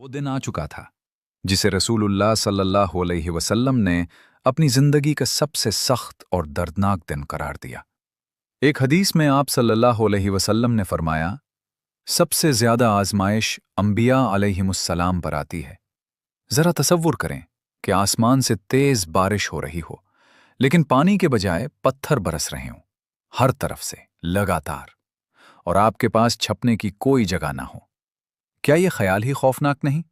وہ دن آ چکا تھا جسے رسولullah सल्लल्लाहु अलैहि वसल्लम ने अपनी जिंदगी का सबसे सख्त और दर्दनाक दिन करार दिया। एक हदीस में आप सल्लल्लाहु अलैहि वसल्लम ने फरमाया, सबसे ज्यादा आजमाइश अंबिया अलैहिमुस्सलाम पर आती है। जरा तसव्वुर करें कि आसमान से तेज बारिश हो रही हो, लेकिन पानी के बजाय पत्थर बरस रहे हों, हर तरफ से लगातार, और आपके पास छपने की कोई जगह ना हो। क्या यह ख्याल ही खौफनाक नहीं?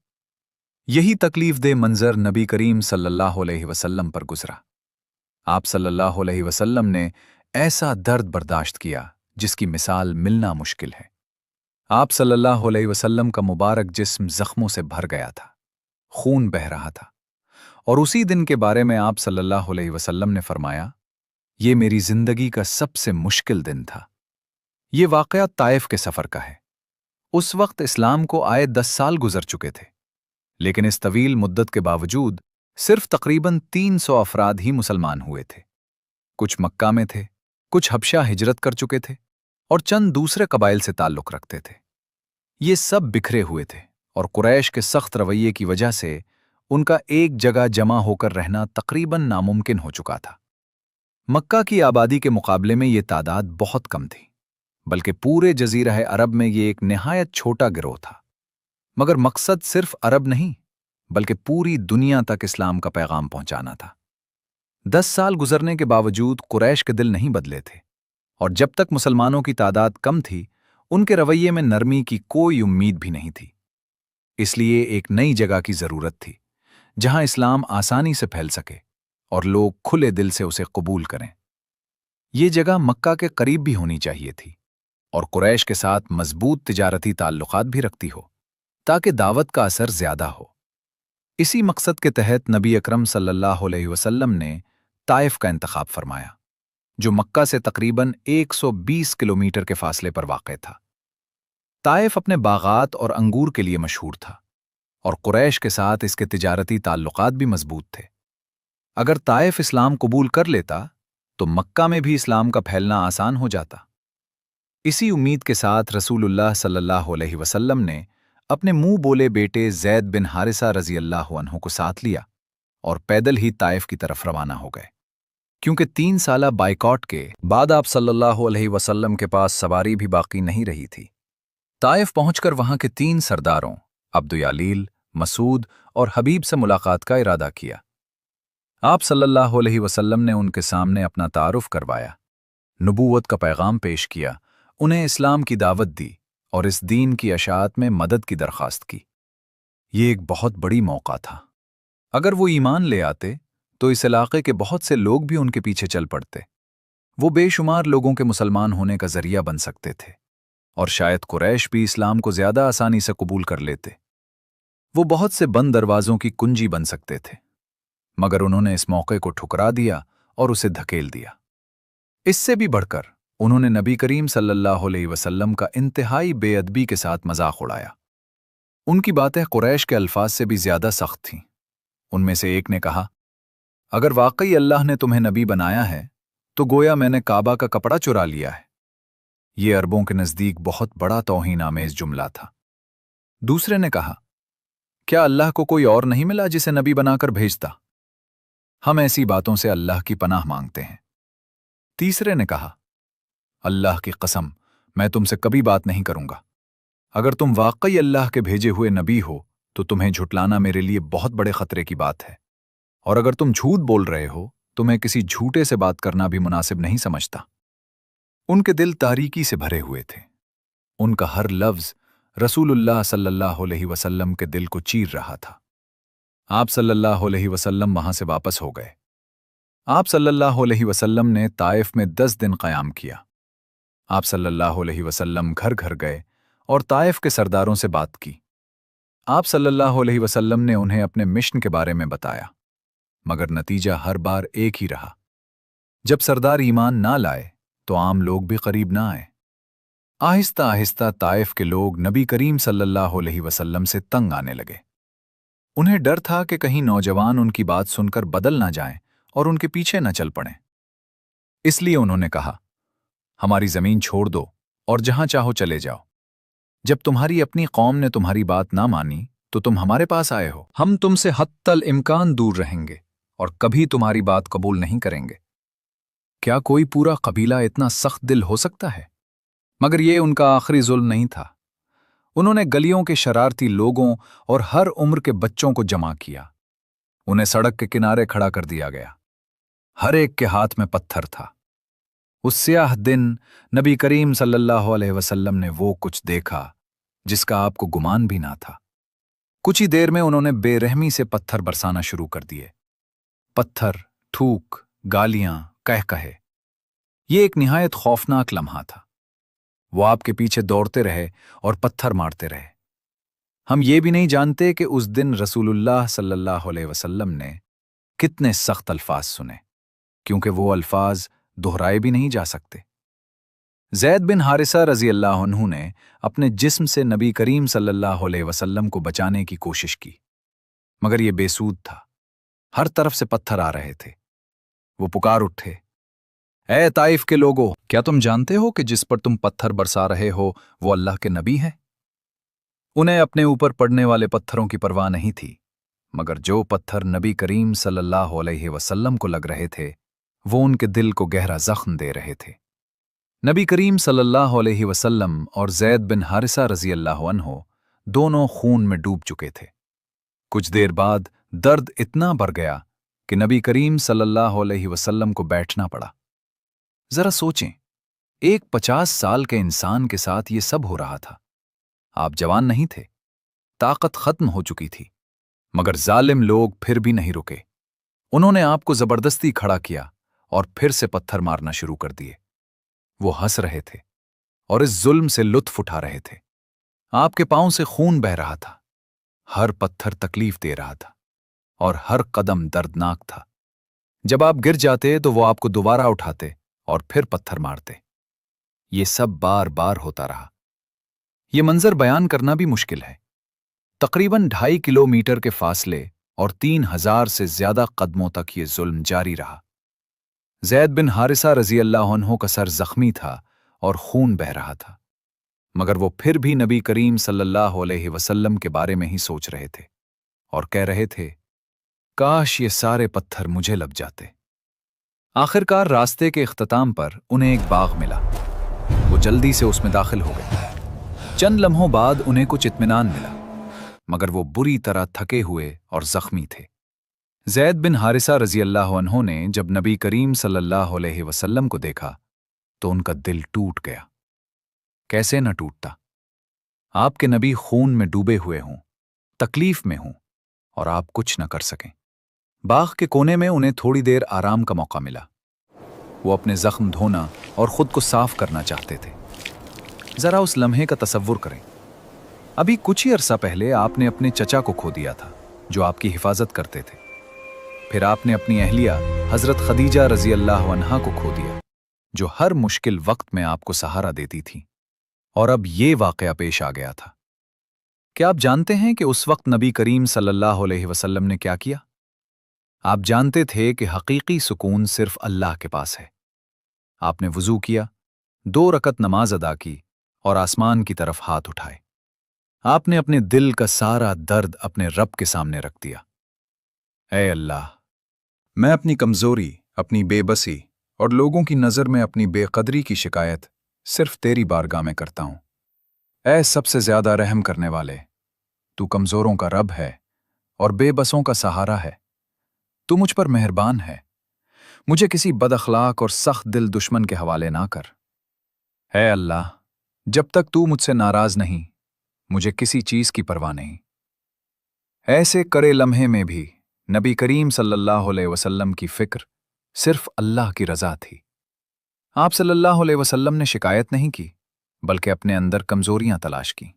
यही तकलीफ दे मंजर नबी करीम सल्लल्लाहु अलैहि वसल्लम पर गुजरा। आप सल्लल्लाहु अलैहि वसल्लम ने ऐसा दर्द बर्दाश्त किया जिसकी मिसाल मिलना मुश्किल है। आप सल्लल्लाहु अलैहि वसल्लम का मुबारक जिस्म जख्मों से भर गया था, खून बह रहा था, और उसी दिन के बारे में आप सल्लल्लाहु अलैहि वसल्लम ने फरमाया, ये मेरी जिंदगी का सबसे मुश्किल दिन था। ये वाकया ताइफ के सफर का है। उस वक्त इस्लाम को आए 10 साल गुजर चुके थे, लेकिन इस तवील मुद्दत के बावजूद सिर्फ तकरीबन 300 अफराद ही मुसलमान हुए थे। कुछ मक्का में थे, कुछ हबशा हिजरत कर चुके थे, और चंद दूसरे कबाइल से ताल्लुक रखते थे। ये सब बिखरे हुए थे, और कुरैश के सख्त रवैये की वजह से उनका एक जगह जमा होकर रहना तकरीबन नामुमकिन हो चुका था। मक्का की आबादी के मुकाबले में ये तादाद बहुत कम थी, बल्कि पूरे जजीरा अरब में ये एक निहायत छोटा गिरोह था। मगर मकसद सिर्फ अरब नहीं, बल्कि पूरी दुनिया तक इस्लाम का पैगाम पहुंचाना था। 10 साल गुजरने के बावजूद कुरैश के दिल नहीं बदले थे, और जब तक मुसलमानों की तादाद कम थी, उनके रवैये में नरमी की कोई उम्मीद भी नहीं थी। इसलिए एक नई जगह की जरूरत थी, जहां इस्लाम आसानी से फैल सके और लोग खुले दिल से उसे कबूल करें। ये जगह मक्का के करीब भी होनी चाहिए थी, और कुरैश के साथ मजबूत तिजारती ताल्लुकात भी रखती हो, ताकि दावत का असर ज्यादा हो। इसी मकसद के तहत नबी अकरम सल्लल्लाहु अलैहि वसल्लम ने ताइफ का इंतखाब फरमाया, जो मक्का से तकरीबन 120 किलोमीटर के फासले पर वाक़ था। ताइफ अपने बागात और अंगूर के लिए मशहूर था, और कुरैश के साथ इसके तिजारती ताल्लुकात भी मजबूत थे। अगर ताइफ इस्लाम कबूल कर लेता, तो मक्का में भी इस्लाम का फैलना आसान हो जाता। इसी उम्मीद के साथ रसूलुल्लाह सल्लल्लाहु अलैहि वसल्लम ने अपने मुंह बोले बेटे ज़ैद बिन हारिसा रज़ी अल्लाह अन्हु को साथ लिया और पैदल ही ताइफ की तरफ रवाना हो गए। क्योंकि 3 साला बाइकॉट के बाद आप सल्लल्लाहु अलैहि वसल्लम के पास सवारी भी बाकी नहीं रही थी। ताइफ पहुंचकर वहां के 3 सरदारों अब्दु यालील, मसूद और हबीब से मुलाकात का इरादा किया। आप सल्लल्लाहु अलैहि वसल्लम ने उनके सामने अपना तारुफ करवाया, नबूवत का पैगाम पेश किया, उन्हें इस्लाम की दावत दी और इस दीन की अशात में मदद की दरख्वास्त की। ये एक बहुत बड़ी मौका था। अगर वो ईमान ले आते तो इस इलाके के बहुत से लोग भी उनके पीछे चल पड़ते। वो बेशुमार लोगों के मुसलमान होने का जरिया बन सकते थे, और शायद कुरैश भी इस्लाम को ज्यादा आसानी से कबूल कर लेते। वो बहुत से बंद दरवाजों की कुंजी बन सकते थे, मगर उन्होंने इस मौके को ठुकरा दिया और उसे धकेल दिया। इससे भी बढ़कर उन्होंने नबी करीम सल्लल्लाहु अलैहि वसल्लम का इंतहाई बेअदबी के साथ मजाक उड़ाया। उनकी बातें कुरैश के अल्फाज से भी ज्यादा सख्त थीं। उनमें से एक ने कहा, अगर वाकई अल्लाह ने तुम्हें नबी बनाया है, तो गोया मैंने काबा का कपड़ा चुरा लिया है। ये अरबों के नजदीक बहुत बड़ा तौहीन आमेज जुमला था। दूसरे ने कहा, क्या अल्लाह को कोई और नहीं मिला जिसे नबी बनाकर भेजता? हम ऐसी बातों से अल्लाह की पनाह मांगते हैं। तीसरे ने कहा, अल्लाह की कसम, मैं तुमसे कभी बात नहीं करूंगा। अगर तुम वाकई अल्लाह के भेजे हुए नबी हो, तो तुम्हें झुटलाना मेरे लिए बहुत बड़े खतरे की बात है, और अगर तुम झूठ बोल रहे हो तो मैं किसी झूठे से बात करना भी मुनासिब नहीं समझता। उनके दिल तारीकी से भरे हुए थे। उनका हर लफ्ज रसूलुल्लाह सल्लल्लाहु अलैहि वसल्लम के दिल को चीर रहा था। आप सल्लल्लाहु अलैहि वसल्लम वहां से वापस हो गए। आप सल्लल्लाहु अलैहि वसल्लम ने ताइफ में 10 दिन क़याम किया। आप सल्लल्लाहु अलैहि वसल्लम घर घर गए और ताइफ के सरदारों से बात की। आप सल्लल्लाहु अलैहि वसल्लम ने उन्हें अपने मिशन के बारे में बताया, मगर नतीजा हर बार एक ही रहा। जब सरदार ईमान ना लाए, तो आम लोग भी करीब ना आए। आहिस्ता आहिस्ता ताइफ के लोग नबी करीम सल्लल्लाहु अलैहि वसल्लम से तंग आने लगे। उन्हें डर था कि कहीं नौजवान उनकी बात सुनकर बदल ना जाएं और उनके पीछे न चल पड़ें। इसलिए उन्होंने कहा, हमारी जमीन छोड़ दो और जहां चाहो चले जाओ। जब तुम्हारी अपनी कौम ने तुम्हारी बात ना मानी, तो तुम हमारे पास आए हो। हम तुमसे हत्तल इम्कान दूर रहेंगे और कभी तुम्हारी बात कबूल नहीं करेंगे। क्या कोई पूरा कबीला इतना सख्त दिल हो सकता है? मगर ये उनका आखिरी जुल्म नहीं था। उन्होंने गलियों के शरारती लोगों और हर उम्र के बच्चों को जमा किया। उन्हें सड़क के किनारे खड़ा कर दिया गया। हर एक के हाथ में पत्थर था। उस स्याह दिन नबी करीम सल्लल्लाहु अलैहि वसल्लम ने वो कुछ देखा जिसका आपको गुमान भी ना था। कुछ ही देर में उन्होंने बेरहमी से पत्थर बरसाना शुरू कर दिए। पत्थर, थूक, गालियां, कहे। ये एक निहायत खौफनाक लम्हा था। वो आपके पीछे दौड़ते रहे और पत्थर मारते रहे। हम ये भी नहीं जानते कि उस दिन रसूलुल्लाह सल्लल्लाहु अलैहि वसल्लम ने कितने सख्त अल्फाज सुने, क्योंकि वो अल्फाज दोहराए भी नहीं जा सकते। ज़ैद बिन हारिसा रज़ी अल्लाह अन्हु ने अपने जिस्म से नबी करीम सल्लल्लाहु अलैहि वसल्लम को बचाने की कोशिश की, मगर ये बेसूद था। हर तरफ से पत्थर आ रहे थे। वो पुकार उठे, ए ताइफ के लोगों, क्या तुम जानते हो कि जिस पर तुम पत्थर बरसा रहे हो वो अल्लाह के नबी हैं? उन्हें अपने ऊपर पड़ने वाले पत्थरों की परवाह नहीं थी, मगर जो पत्थर नबी करीम सल्लल्लाहु अलैहि वसल्लम को लग रहे थे वो उनके दिल को गहरा जख्म दे रहे थे। नबी करीम सल्लल्लाहु अलैहि वसल्लम और ज़ैद बिन हारिसा रज़ी अल्लाह अन्हु दोनों खून में डूब चुके थे। कुछ देर बाद दर्द इतना बढ़ गया कि नबी करीम सल्लल्लाहु अलैहि वसल्लम को बैठना पड़ा। जरा सोचें, एक 50 साल के इंसान के साथ ये सब हो रहा था। आप जवान नहीं थे, ताकत खत्म हो चुकी थी, मगर जालिम लोग फिर भी नहीं रुके। उन्होंने आपको जबरदस्ती खड़ा किया और फिर से पत्थर मारना शुरू कर दिए। वो हंस रहे थे और इस जुल्म से लुत्फ उठा रहे थे। आपके पांव से खून बह रहा था। हर पत्थर तकलीफ दे रहा था और हर कदम दर्दनाक था। जब आप गिर जाते तो वो आपको दोबारा उठाते और फिर पत्थर मारते। ये सब बार बार होता रहा। ये मंजर बयान करना भी मुश्किल है। तकरीबन 2.5 किलोमीटर के फासले और 3000 से ज्यादा कदमों तक ये जुल्म जारी रहा। ज़ैद बिन हारिसा रज़ी अल्लाह अन्हु का सर जख्मी था और खून बह रहा था, मगर वो फिर भी नबी करीम सल्लल्लाहु अलैहि वसल्लम के बारे में ही सोच रहे थे और कह रहे थे, काश ये सारे पत्थर मुझे लग जाते। आखिरकार रास्ते के इख्तिताम पर उन्हें एक बाग मिला। वो जल्दी से उसमें दाखिल हो गए। चंद लम्हों बाद उन्हें कुछ इत्मीनान मिला, मगर वो बुरी तरह थके हुए और जख्मी थे। ज़ैद बिन हारिसा रज़ी अल्लाह अन्हु ने जब नबी करीम सल्लल्लाहु अलैहि वसल्लम को देखा तो उनका दिल टूट गया। कैसे न टूटता? आपके नबी खून में डूबे हुए हों, तकलीफ में हों और आप कुछ न कर सकें। बाग के कोने में उन्हें थोड़ी देर आराम का मौका मिला। वो अपने जख्म धोना और खुद को साफ करना चाहते थे। जरा उस लम्हे का तसव्वुर करें। अभी कुछ ही अरसा पहले आपने अपने चचा को खो दिया था, जो आपकी हिफाजत करते थे। फिर आपने अपनी अहलिया हजरत खदीजा रज़ी अल्लाह अन्हा को खो दिया, जो हर मुश्किल वक्त में आपको सहारा देती थी। और अब ये वाकया पेश आ गया था। क्या आप जानते हैं कि उस वक्त नबी करीम सल्लल्लाहु अलैहि वसल्लम ने क्या किया? आप जानते थे कि हकीकी सुकून सिर्फ अल्लाह के पास है। आपने वुजू किया, 2 रकत नमाज अदा की और आसमान की तरफ हाथ उठाए। आपने अपने दिल का सारा दर्द अपने रब के सामने रख दिया। ऐ अल्लाह, मैं अपनी कमजोरी, अपनी बेबसी और लोगों की नज़र में अपनी बेकदरी की शिकायत सिर्फ तेरी बारगाह में करता हूं। ऐ सबसे ज्यादा रहम करने वाले, तू कमजोरों का रब है और बेबसों का सहारा है। तू मुझ पर मेहरबान है। मुझे किसी बदअखलाक और सख्त दिल दुश्मन के हवाले ना कर। ऐ अल्लाह, जब तक तू मुझसे नाराज नहीं, मुझे किसी चीज की परवाह नहीं। ऐसे करे लम्हे में भी नबी करीम सल्लल्लाहु अलैहि वसल्लम की फिक्र सिर्फ अल्लाह की रजा थी। आप सल्लल्लाहु अलैहि वसल्लम ने शिकायत नहीं की, बल्कि अपने अंदर कमजोरियां तलाश की।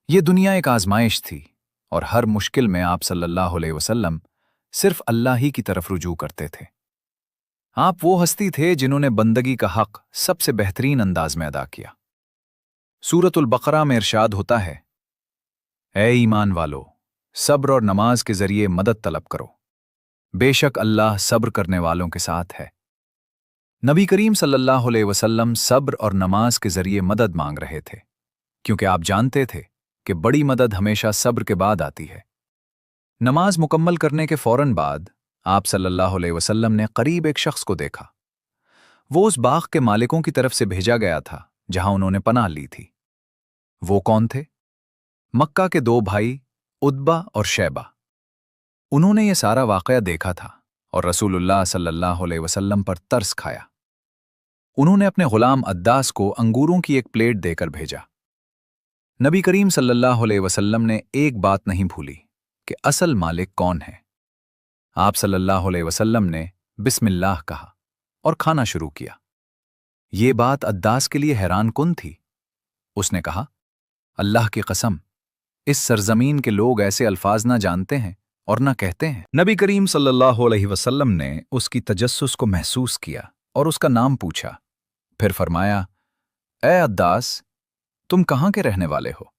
ये दुनिया एक आजमाइश थी और हर मुश्किल में आप सल्लल्लाहु अलैहि वसल्लम सिर्फ अल्लाह ही की तरफ रुजू करते थे। आप वो हस्ती थे जिन्होंने बंदगी का हक सबसे बेहतरीन अंदाज में अदा किया। सूरतुल बकरा में इरशाद होता है, ऐ ईमान वालो, सब्र और नमाज के जरिए मदद तलब करो, बेशक अल्लाह सब्र करने वालों के साथ है। नबी करीम सल्लल्लाहु अलैहि वसल्लम सब्र और नमाज के जरिए मदद मांग रहे थे, क्योंकि आप जानते थे कि बड़ी मदद हमेशा सब्र के बाद आती है। नमाज मुकम्मल करने के फौरन बाद आप सल्लल्लाहु अलैहि वसल्लम ने करीब एक शख्स को देखा। वो उस बाग के मालिकों की तरफ से भेजा गया था जहां उन्होंने पनाह ली थी। वो कौन थे? मक्का के दो भाई उतबा और शैबा। उन्होंने ये सारा वाकया देखा था और रसूलुल्लाह सल्लल्लाहु अलैहि वसल्लम पर तरस खाया। उन्होंने अपने गुलाम अद्दास को अंगूरों की एक प्लेट देकर भेजा। नबी करीम सल्लल्लाहु अलैहि वसल्लम ने एक बात नहीं भूली कि असल मालिक कौन है। आप सल्लल्लाहु अलैहि वसल्लम ने बिस्मिल्लाह कहा और खाना शुरू किया। ये बात अद्दास के लिए हैरान कुन थी। उसने कहा, अल्लाह की कसम, इस सरजमीन के लोग ऐसे अल्फाज ना जानते हैं और ना कहते हैं। नबी करीम सल्लल्लाहु अलैहि वसल्लम ने उसकी तजस्सुस को महसूस किया और उसका नाम पूछा। फिर फरमाया, ए अद्दास, तुम कहाँ के रहने वाले हो?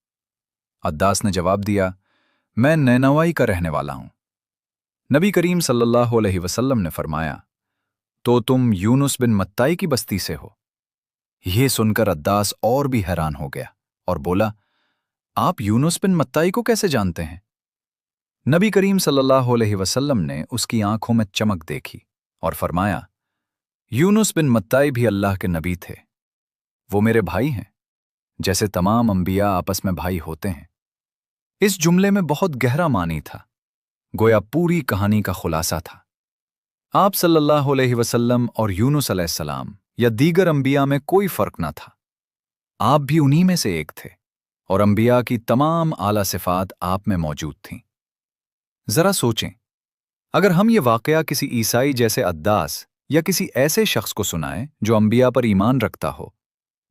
अद्दास ने जवाब दिया, मैं नैनवाई का रहने वाला हूं। नबी करीम सल्लल्लाहु अलैहि वसल्लम ने फरमाया, तो तुम यूनुस बिन मत्ताई की बस्ती से हो? यह सुनकर अद्दास और भी हैरान हो गया और बोला, आप यूनुस बिन मत्ताई को कैसे जानते हैं? नबी करीम सल्लल्लाहु अलैहि वसल्लम ने उसकी आंखों में चमक देखी और फरमाया, यूनुस बिन मत्ताई भी अल्लाह के नबी थे। वो मेरे भाई हैं, जैसे तमाम अंबिया आपस में भाई होते हैं। इस जुमले में बहुत गहरा मानी था, गोया पूरी कहानी का खुलासा था। आप सल्लल्लाहु अलैहि वसल्लम और यूनुस अलैहिस्सलाम या दीगर अंबिया में कोई फर्क न था। आप भी उन्हीं में से एक थे और अंबिया की तमाम आला सिफात आप में मौजूद थीं। जरा सोचें, अगर हम ये वाकया किसी ईसाई जैसे अद्दास या किसी ऐसे शख्स को सुनाएं जो अंबिया पर ईमान रखता हो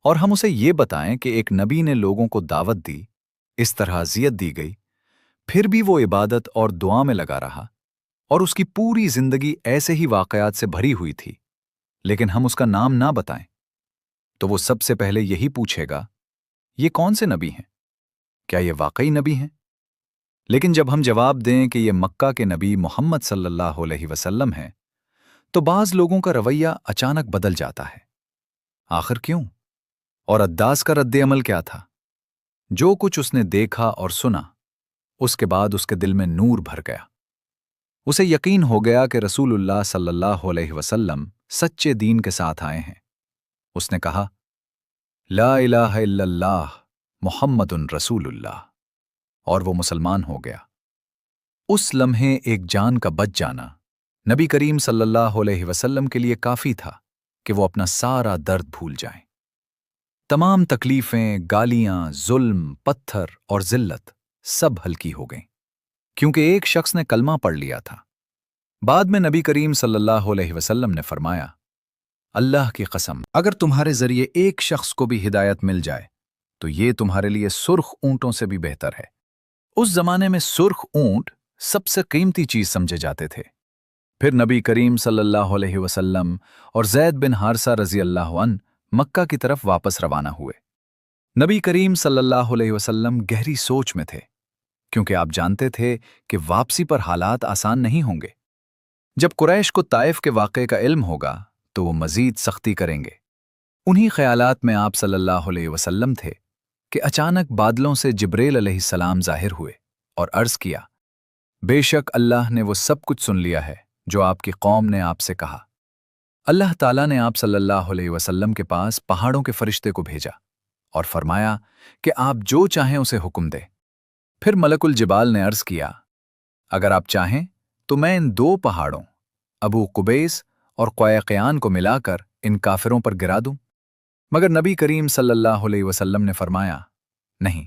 और हम उसे ये बताएं कि एक नबी ने लोगों को दावत दी, इस तरह अज़ियत दी गई, फिर भी वो इबादत और दुआ में लगा रहा और उसकी पूरी जिंदगी ऐसे ही वाकयात से भरी हुई थी, लेकिन हम उसका नाम ना बताएं, तो वो सबसे पहले यही पूछेगा, ये कौन से नबी हैं? क्या ये वाकई नबी हैं? लेकिन जब हम जवाब दें कि ये मक्का के नबी मोहम्मद सल्लल्लाहु अलैहि वसल्लम हैं, तो बाज़ लोगों का रवैया अचानक बदल जाता है। आखिर क्यों? और अद्दास का रद्द-ए-अमल क्या था? जो कुछ उसने देखा और सुना, उसके बाद उसके दिल में नूर भर गया। उसे यकीन हो गया कि रसूलुल्लाह सल्लल्लाहु अलैहि वसल्लम सच्चे दीन के साथ आए हैं। उसने कहा, ला इलाहा इल्लल्लाह मुहम्मदुन रसूलुल्लाह, और वो मुसलमान हो गया। उस लम्हे एक जान का बच जाना नबी करीम सल्लल्लाहु अलैहि वसल्लम के लिए काफी था कि वो अपना सारा दर्द भूल जाएं। तमाम तकलीफें, गालियां, जुल्म, पत्थर और जिल्लत सब हल्की हो गईं, क्योंकि एक शख्स ने कलमा पढ़ लिया था। बाद में नबी करीम सल्लल्लाहु अलैहि वसल्लम ने फरमाया, अल्लाह की कसम, अगर तुम्हारे जरिए एक शख्स को भी हिदायत मिल जाए तो ये तुम्हारे लिए सुर्ख ऊंटों से भी बेहतर है। उस जमाने में सुर्ख ऊंट सबसे कीमती चीज समझे जाते थे। फिर नबी करीम सल्लल्लाहु अलैहि वसल्लम और ज़ैद बिन हारसा रज़ी अल्लाह अन्हु मक्का की तरफ वापस रवाना हुए। नबी करीम सल्लल्लाहु अलैहि वसल्लम गहरी सोच में थे, क्योंकि आप जानते थे कि वापसी पर हालात आसान नहीं होंगे। जब कुरैश को ताइफ के वाक़े का इल्म होगा तो वो मज़ीद सख्ती करेंगे। उन्हीं ख्यालात में आप सल्लल्लाहु अलैहि वसल्लम थे कि अचानक बादलों से जिब्रील अलैहिस्सलाम ज़ाहिर हुए और अर्ज़ किया, बेशक अल्लाह ने वो सब कुछ सुन लिया है जो आपकी कौम ने आपसे कहा। अल्लाह ताला ने आप सल्लल्लाहु अलैहि वसल्लम के पास पहाड़ों के फरिश्ते को भेजा और फरमाया कि आप जो चाहें उसे हुक्म दे। फिर मलकुल जिबाल ने अर्ज़ किया, अगर आप चाहें तो मैं इन दो पहाड़ों अबू कुबैस और क़ुयैक़यान को मिलाकर इन काफिरों पर गिरा दूं। मगर नबी करीम सल्लल्लाहु अलैहि वसल्लम ने फरमाया, नहीं,